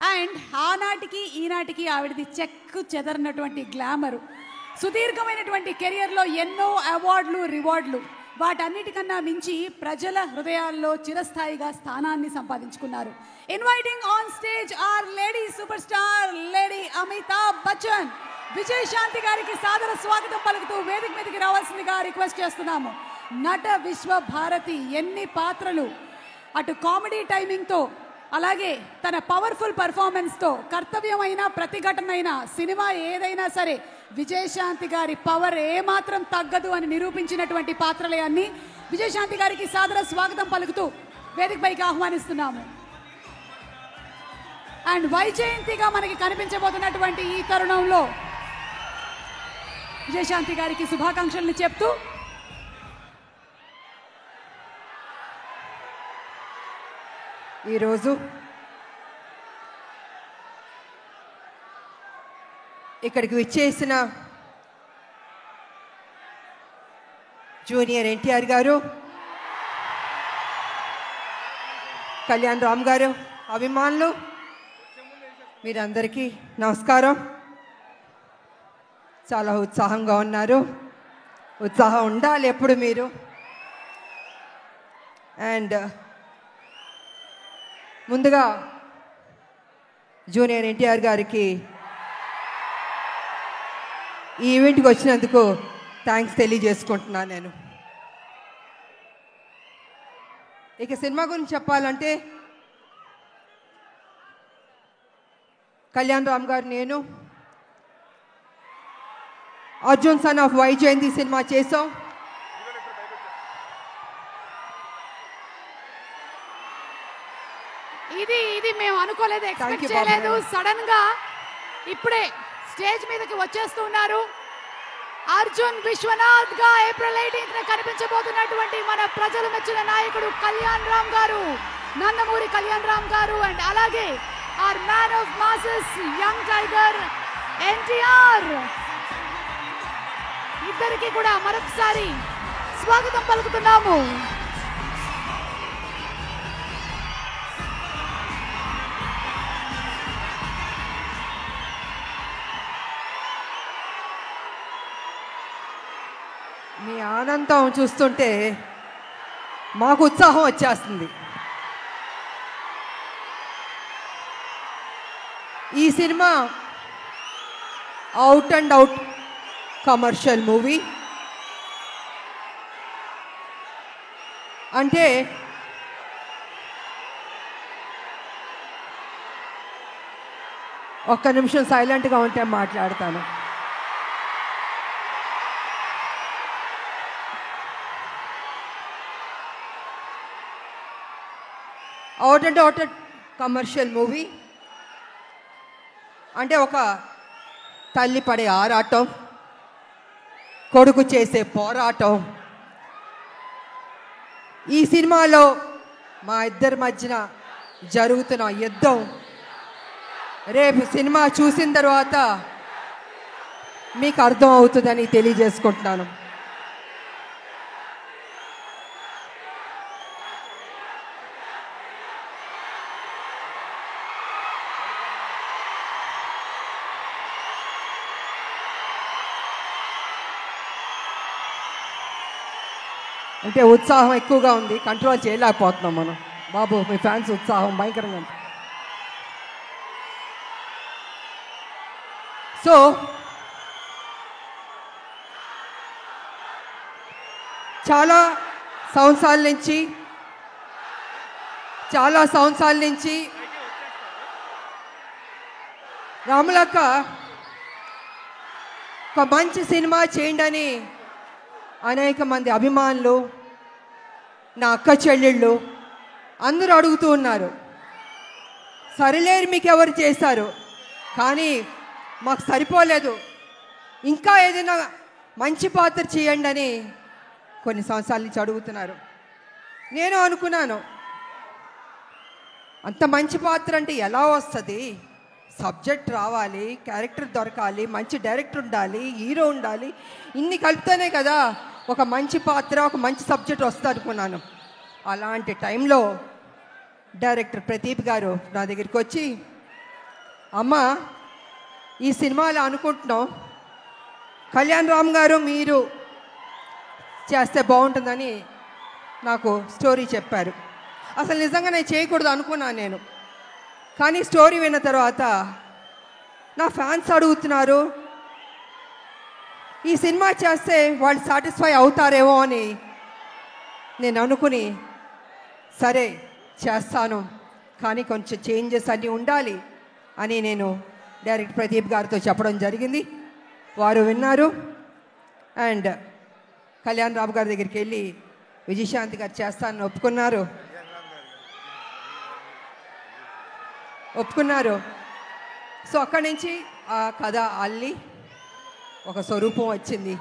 And ఆనాటికి ఈనాటికి ఆవిడది చెక్కు చెదరనటువంటి గ్లామరు, సుదీర్ఘమైనటువంటి కెరియర్లో ఎన్నో అవార్డులు రివార్డులు, వాటన్నిటికన్నా మించి ప్రజల హృదయాల్లో చిరస్థాయిగా స్థానాన్ని సంపాదించుకున్నారు. Inviting on stage are lady super star lady Amitabh Bachchan. Vijayashanti గారికి సాదర స్వాగతం పలుకుతూ వేదిక మీదకి రావాల్సిందిగా రిక్వెస్ట్ చేస్తున్నాము. నట విశ్వ భారతి ఎన్ని పాత్రలు, అటు కామెడీ టైమింగ్తో అలాగే తన పవర్ఫుల్ పర్ఫార్మెన్స్తో కర్తవ్యమైన ప్రతిఘటనైన సినిమా ఏదైనా సరే విజయశాంతి గారి పవర్ ఏమాత్రం తగ్గదు అని నిరూపించినటువంటి పాత్రలే అన్ని. విజయశాంతి గారికి సాదర స్వాగతం పలుకుతూ వేదికపైకి ఆహ్వానిస్తున్నాము. అండ్ వైజయంతిగా మనకి కనిపించబోతున్నటువంటి ఈ తరుణంలో విజయశాంతి గారికి శుభాకాంక్షలను చెప్తూ ఈరోజు ఇక్కడికి విచ్చేసిన జూనియర్ ఎన్టీఆర్ గారు, కళ్యాణ్ రామ్ గారు, అభిమానులు, మీరందరికీ నమస్కారం. చాలా ఉత్సాహంగా ఉన్నారు. ఉత్సాహం ఉండాలి ఎప్పుడు మీరు. అండ్ ముందుగా జూనియర్ ఎన్టీఆర్ గారికి ఈ ఈవెంట్కి వచ్చినందుకు థ్యాంక్స్ తెలియజేసుకుంటున్నాను నేను. ఇక సినిమా గురించి చెప్పాలంటే కళ్యాణ్ రామ్ గారు, నేను Arjun son of Vyjayanthi cinema చేసాం. ఇది మేము అనుకోలేదు, ఎక్స్పెక్ట్ చేయలేదు. సడన్ గా ఇప్పుడే స్టేజ్ మీదకి వచ్చేస్తున్నారు. అర్జున్ విశ్వనాథ్ గా ఏప్రిల్ 18న కనిపించబోతున్నటువంటి మన ప్రజలు మెచ్చిన నాయకుడు కళ్యాణ్ రామ్ గారు, నందమూరి కళ్యాణ్ రామ్ గారు, అండ్ అలాగే our man of masses young tiger NTR, ఇద్దరికి కూడా మరొకసారి స్వాగతం పలుకుతున్నాము. మీ ఆనందం చూస్తుంటే మాకు ఉత్సాహం వచ్చేస్తుంది. ఈ cinema out and out commercial movie. అంటే ఒక్క నిమిషం సైలెంట్గా ఉంటే మాట్లాడతాను. Out and out commercial movie అంటే ఒక తల్లి పడే ఆరాటం, కొడుకు చేసే పోరాటం. ఈ సినిమాలో మా ఇద్దరి మధ్యన జరుగుతున్న యుద్ధం రేపు సినిమా చూసిన తర్వాత మీకు అర్థం అవుతుందని తెలియజేసుకుంటున్నాను. అంటే ఉత్సాహం ఎక్కువగా ఉంది, కంట్రోల్ చేయలేకపోతున్నాం మనం. బాబు, మీ ఫ్యాన్స్ ఉత్సాహం భయంకరంగా ఉంది. సో చాలా సంవత్సరాల నుంచి రాములక్క ఒక మంచి సినిమా చేయండి అని అనేక మంది అభిమానులు, నా అక్క చెల్లెళ్ళు అందరూ అడుగుతూ ఉన్నారు. సరిలేరు మీకు ఎవరు చేశారు, కానీ మాకు సరిపోలేదు, ఇంకా ఏదైనా మంచి పాత్ర చేయండి అని కొన్ని సంవత్సరాల నుంచి అడుగుతున్నారు. నేను అనుకున్నాను, అంత మంచి పాత్ర అంటే ఎలా వస్తుంది? సబ్జెక్ట్ రావాలి, క్యారెక్టర్ దొరకాలి, మంచి డైరెక్టర్ ఉండాలి, హీరో ఉండాలి, ఇన్ని కలిపితేనే కదా ఒక మంచి పాత్ర, ఒక మంచి సబ్జెక్ట్ వస్తుంది అనుకున్నాను. అలాంటి టైంలో డైరెక్టర్ ప్రదీప్ గారు నా దగ్గరికి వచ్చి అమ్మ, ఈ సినిమాలో అనుకుంటున్నాం కళ్యాణ్ రామ్ గారు మీరు చేస్తే బాగుంటుందని నాకు స్టోరీ చెప్పారు. అసలు నిజంగా నేను చేయకూడదు అనుకున్నాను నేను. కానీ స్టోరీ విన్న తర్వాత నా ఫ్యాన్స్ అడుగుతున్నారు, ఈ సినిమా చేస్తే వాళ్ళు సాటిస్ఫై అవుతారేమో అని నేను అనుకుని సరే చేస్తాను, కానీ కొంచెం చేంజెస్ అన్నీ ఉండాలి అని నేను డైరెక్టర్ ప్రదీప్ గారితో చెప్పడం జరిగింది. వారు విన్నారు. అండ్ కళ్యాణ్ రామ్ గారి దగ్గరికి వెళ్ళి విజయశాంతి గారు చేస్తానని ఒప్పుకున్నారు. సో అక్కడి నుంచి ఆ కథ అల్లి ఒక స్వరూపం వచ్చింది.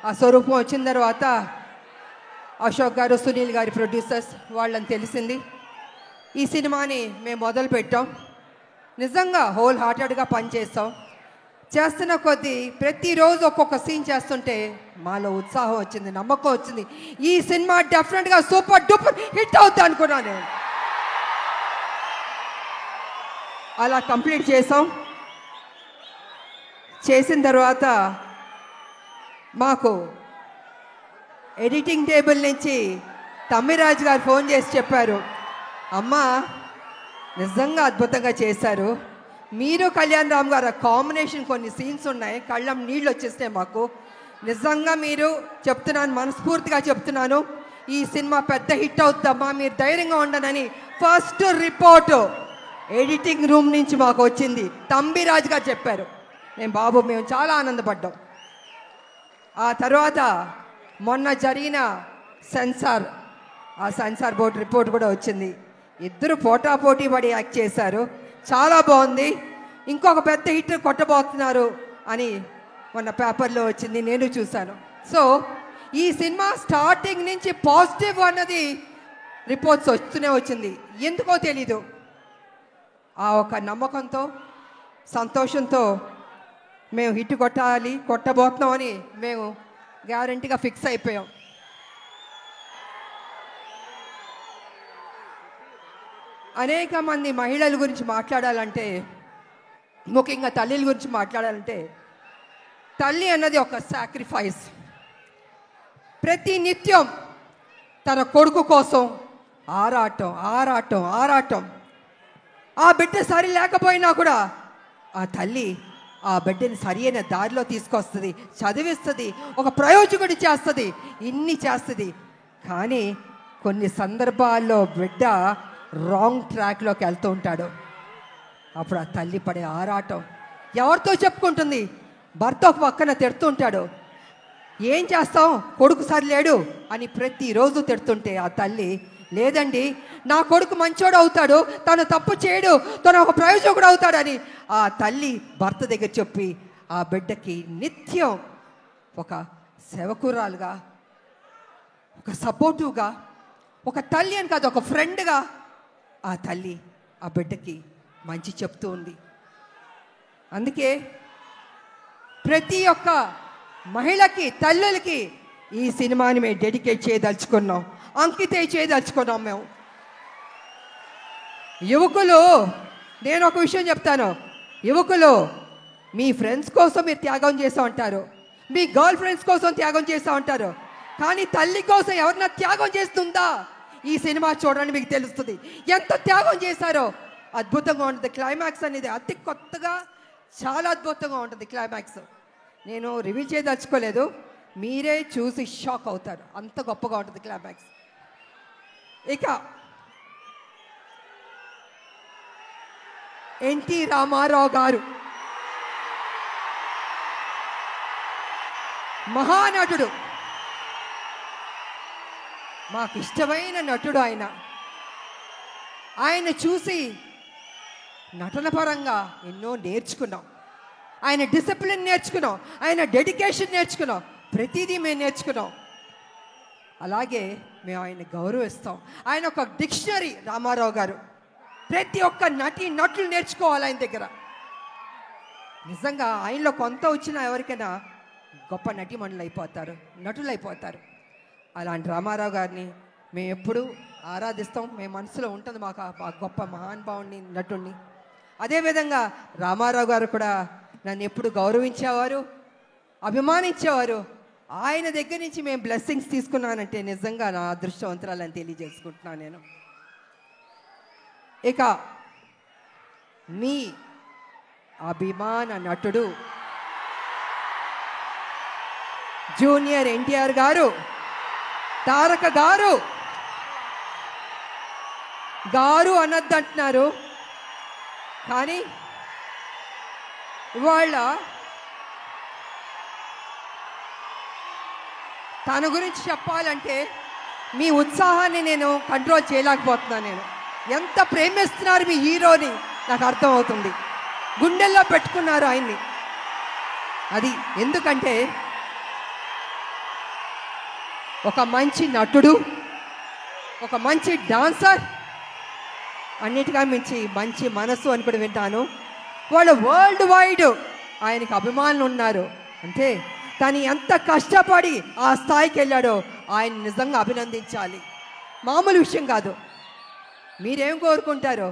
ఆ స్వరూపం వచ్చిన తర్వాత అశోక్ గారు, సునీల్ గారి ప్రొడ్యూసర్స్ వాళ్ళని తెలిసింది. ఈ సినిమాని మేము మొదలు పెట్టాం. నిజంగా హోల్ హార్టెడ్గా పనిచేస్తాం. చేస్తున్న కొద్దీ ప్రతిరోజు ఒక్కొక్క సీన్ చేస్తుంటే మాలో ఉత్సాహం వచ్చింది, నమ్మకం వచ్చింది. ఈ సినిమా డెఫినెట్గా సూపర్ డూపర్ హిట్ అవుతుంది అనుకున్నాను నేను. అలా కంప్లీట్ చేసాం. చేసిన తర్వాత మాకు ఎడిటింగ్ టేబుల్ నుంచి తమ్మిరాజు గారు ఫోన్ చేసి చెప్పారు, అమ్మ నిజంగా అద్భుతంగా చేశారు, మీరు కళ్యాణ్ రామ్ గారు కాంబినేషన్ కొన్ని సీన్స్ ఉన్నాయి, కళ్ళం నీళ్ళు వచ్చేస్తాయి మాకు. నిజంగా మీరు చెప్తున్నాను, మనస్ఫూర్తిగా చెప్తున్నాను, ఈ సినిమా పెద్ద హిట్ అవుతుందమ్మా, మీరు ధైర్యంగా ఉండనని ఫస్ట్ రిపోర్టు ఎడిటింగ్ రూమ్ నుంచి మాకు వచ్చింది. తంబిరాజు గారు చెప్పారు. మేము చాలా ఆనందపడ్డాం. ఆ తర్వాత మొన్న జరిగిన సెన్సార్ బోర్డు రిపోర్ట్ కూడా వచ్చింది. ఇద్దరు పోటాపోటీ పడి యాక్ట్ చేశారు, చాలా బాగుంది, ఇంకొక పెద్ద హిట్ కొట్టబోతున్నారు అని మొన్న పేపర్లో వచ్చింది, నేను చూశాను. సో ఈ సినిమా స్టార్టింగ్ నుంచి పాజిటివ్ అన్నది రిపోర్ట్స్ వస్తూనే వచ్చింది. ఎందుకో తెలీదు, ఆ ఒక నమ్మకంతో సంతోషంతో మేము హిట్ కొట్టబోతున్నామని మేము గ్యారంటీగా ఫిక్స్ అయిపోయాం. అనేక మంది మహిళల గురించి మాట్లాడాలంటే, ముఖ్యంగా తల్లిల గురించి మాట్లాడాలంటే, తల్లి అన్నది ఒక సాక్రిఫైస్. ప్రతి నిత్యం తన కొడుకు కోసం ఆరాటం. ఆ బిడ్డ సరి లేకపోయినా కూడా ఆ తల్లి ఆ బిడ్డని సరి అయిన దారిలో తీసుకొస్తుంది, చదివిస్తుంది, ఒక ప్రయోజకుడి చేస్తుంది, ఇన్ని చేస్తుంది. కానీ కొన్ని సందర్భాల్లో బిడ్డ రాంగ్ ట్రాక్లోకి వెళ్తూ ఉంటాడు. అప్పుడు ఆ తల్లి పడే ఆరాటం ఎవరితో చెప్పుకుంటుంది? భర్త ఒక పక్కన తిడుతుంటాడు, ఏం చేస్తాం కొడుకు సరిలేడు అని ప్రతిరోజు తిడుతుంటే ఆ తల్లి, లేదండి నా కొడుకు మంచోడు అవుతాడు, తను తప్పు చేయడు, తను ఒక ప్రయోజకుడు అవుతాడని ఆ తల్లి భర్త దగ్గర చెప్పి ఆ బిడ్డకి నిత్యం ఒక సేవకురాలుగా, ఒక సపోర్టివ్గా, ఒక తల్లి అని కాదు ఒక ఫ్రెండ్గా ఆ తల్లి ఆ బిడ్డకి మంచి చెప్తూ ఉంది. అందుకే ప్రతి ఒక్క మహిళకి, తల్లులకి ఈ సినిమాని మేము డెడికేట్ చేయదలుచుకున్నాం, అంకితం చేయదలుచుకున్నాం మేము. యువకులు, నేను ఒక విషయం చెప్తాను, యువకులు మీ ఫ్రెండ్స్ కోసం మీరు త్యాగం చేస్తూ ఉంటారు, మీ గర్ల్ ఫ్రెండ్స్ కోసం త్యాగం చేస్తూ ఉంటారు, కానీ తల్లి కోసం ఎవరన్నా త్యాగం చేస్తుందా? ఈ సినిమా చూడండి, మీకు తెలుస్తుంది ఎంత త్యాగం చేశారో. అద్భుతంగా ఉంటుంది క్లైమాక్స్ అనేది, అతి కొత్తగా చాలా అద్భుతంగా ఉంటుంది క్లైమాక్స్. నేను రివీల్ చేయదలుచుకోలేదు, మీరే చూసి షాక్ అవుతారు, అంత గొప్పగా ఉంటుంది క్లైమాక్స్. ఇక ఎన్టీ రామారావు గారు మహానటుడు, మాకు ఇష్టమైన నటుడు ఆయన. ఆయన చూసి నటన పరంగా ఎన్నో నేర్చుకున్నాం, ఆయన డిసిప్లిన్ నేర్చుకున్నాం, ఆయన డెడికేషన్ నేర్చుకున్నాం, ప్రతిదీ మేము నేర్చుకున్నాం. అలాగే మేము ఆయన గౌరవిస్తాం. ఆయన ఒక డిక్షనరీ రామారావు గారు. ప్రతి ఒక్క నటులు నేర్చుకోవాలి ఆయన దగ్గర. నిజంగా ఆయనలో కొంత వచ్చినా ఎవరికైనా గొప్ప నటులు అయిపోతారు. అలాంటి రామారావు గారిని మేము ఎప్పుడూ ఆరాధిస్తాం, మేము మనసులో ఉంటుంది మాకు ఆ గొప్ప మహానుభావుని, నటుడిని. అదేవిధంగా రామారావు గారు కూడా నన్ను ఎప్పుడు గౌరవించేవారు, అభిమానించేవారు. ఆయన దగ్గర నుంచి మేము బ్లెస్సింగ్స్ తీసుకున్నానంటే నిజంగా నా అదృష్టవంతురాలని తెలియజేసుకుంటున్నాను నేను. ఇక మీ అభిమాన నటుడు జూనియర్ ఎన్టీఆర్ గారు, తారక గారు గారు అనొద్దంటున్నారు, కానీ ఇవాళ తన గురించి చెప్పాలంటే మీ ఉత్సాహాన్ని నేను కంట్రోల్ చేయలేకపోతున్నాను. నేను ఎంత ప్రేమిస్తున్నారు మీ హీరోని నాకు అర్థమవుతుంది. గుండెల్లో పెట్టుకున్నారు ఆయన్ని. అది ఎందుకంటే ఒక మంచి నటుడు, ఒక మంచి డాన్సర్, అన్నిటిగా మించి మంచి మనసు అని కూడా వింటాను. వాళ్ళు వరల్డ్ వైడ్ ఆయనకి అభిమానులు ఉన్నారు. అంటే తను ఎంత కష్టపడి ఆ స్థాయికి వెళ్ళాడో ఆయన నిజంగా అభినందించాలి. మామూలు విషయం కాదు. మీరేం కోరుకుంటారో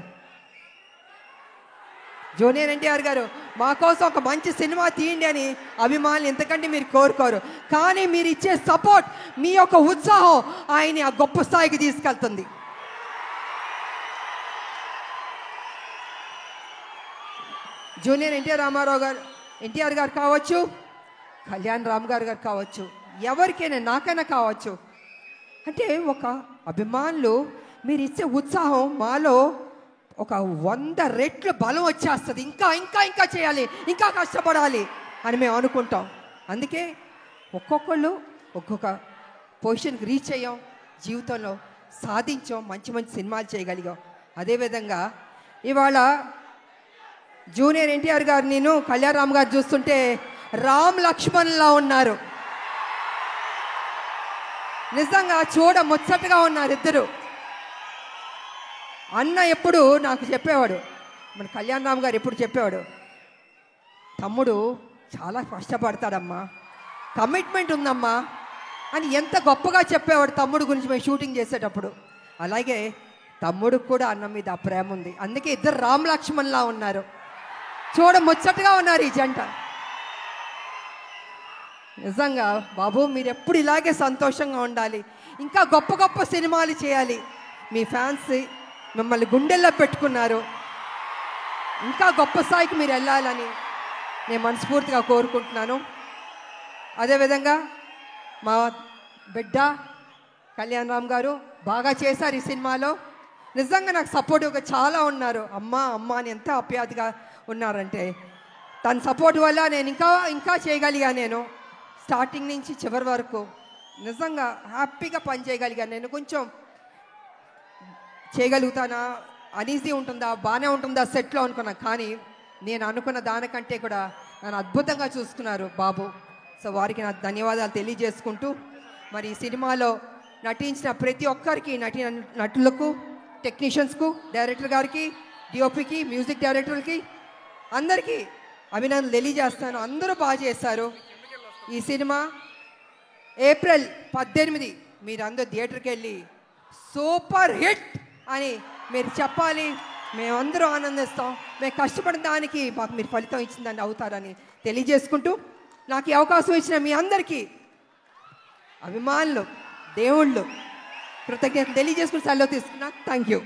జూనియర్ ఎన్టీఆర్ గారు మా కోసం ఒక మంచి సినిమా తీయండి అని అభిమానులు ఎంతకంటే మీరు కోరుకోరు. కానీ మీరు ఇచ్చే సపోర్ట్, మీ యొక్క ఉత్సాహం ఆయన్ని ఆ గొప్ప స్థాయికి తీసుకెళ్తుంది. జూనియర్ ఎన్టీఆర్ గారు కావచ్చు, కళ్యాణ్ రామ్ గారు కావచ్చు, ఎవరికైనా నాకైనా కావచ్చు. అంటే ఒక అభిమానులు మీరు ఇచ్చే ఉత్సాహం మాలో ఒక 100 రెట్లు బలం వచ్చేస్తుంది. ఇంకా ఇంకా ఇంకా చేయాలి, ఇంకా కష్టపడాలి అని మేము అనుకుంటాం. అందుకే ఒక్కొక్కళ్ళు ఒక్కొక్క పొజిషన్కి రీచ్ అయ్యాం, జీవితంలో సాధించాం, మంచి మంచి సినిమాలు చేయగలిగాం. అదేవిధంగా ఇవాళ జూనియర్ ఎన్టీఆర్ గారు, నేను కళ్యాణ్ రామ్ గారు చూస్తుంటే రామ్ లక్ష్మణ్లా ఉన్నారు. నిజంగా చూడ ముచ్చటగా ఉన్నారు ఇద్దరు. అన్న ఎప్పుడు నాకు చెప్పేవాడు, మన కళ్యాణ్ రామ్ గారు ఎప్పుడు చెప్పేవాడు, తమ్ముడు చాలా కష్టపడతాడమ్మా, కమిట్మెంట్ ఉందమ్మా అని ఎంత గొప్పగా చెప్పేవాడు తమ్ముడు గురించి మేము షూటింగ్ చేసేటప్పుడు. అలాగే తమ్ముడికి కూడా అన్న మీద ఆ ప్రేమ ఉంది. అందుకే ఇద్దరు రామ్ లక్ష్మణ్లా ఉన్నారు, చూడ ముచ్చటగా ఉన్నారు ఈ జంట. నిజంగా బాబు మీరు ఎప్పుడు ఇలాగే సంతోషంగా ఉండాలి, ఇంకా గొప్ప గొప్ప సినిమాలు చేయాలి. మీ ఫ్యాన్స్ మిమ్మల్ని గుండెల్లో పెట్టుకున్నారు, ఇంకా గొప్ప స్థాయికి మీరు వెళ్ళాలని నేను మనస్ఫూర్తిగా కోరుకుంటున్నాను. అదేవిధంగా మా బిడ్డ కళ్యాణ్ రామ్ గారు బాగా చేశారు ఈ సినిమాలో. నిజంగా నాకు సపోర్టివ్గా చాలా ఉన్నారు. అమ్మ అమ్మ అని ఎంత ఆప్యాయతగా ఉన్నారంటే, తన సపోర్ట్ వల్ల నేను ఇంకా చేయగలిగాను. నేను స్టార్టింగ్ నుంచి చివరి వరకు నిజంగా హ్యాపీగా పని చేయగలిగాను. నేను కొంచెం చేయగలుగుతానా, అనీజీ ఉంటుందా, బాగానే ఉంటుందా సెట్లో అనుకున్నా, కానీ నేను అనుకున్న దానికంటే కూడా నన్ను అద్భుతంగా చూసుకున్నారు బాబు. సో వారికి నా ధన్యవాదాలు తెలియజేసుకుంటూ, మరి ఈ సినిమాలో నటించిన ప్రతి ఒక్కరికి, నటులకు, టెక్నీషియన్స్కు, డైరెక్టర్ గారికి, డిఓపికి, మ్యూజిక్ డైరెక్టర్కి అందరికీ అభినందనలు తెలియజేస్తాను. అందరూ బాగా చేశారు. ఈ సినిమా ఏప్రిల్ 18 మీరందరూ థియేటర్కి వెళ్ళి సూపర్ హిట్ అని మీరు చెప్పాలి. మేమందరూ ఆనందిస్తాం. మేము కష్టపడిన దానికి మాకు మీరు ఫలితం ఇచ్చిందని అవుతారని తెలియజేసుకుంటూ, నాకు ఈ అవకాశం ఇచ్చిన మీ అందరికీ అభిమానులు, దేవుళ్ళు కృతజ్ఞతలు తెలియజేసుకుని సెలవు తీసుకున్నా. Thank you.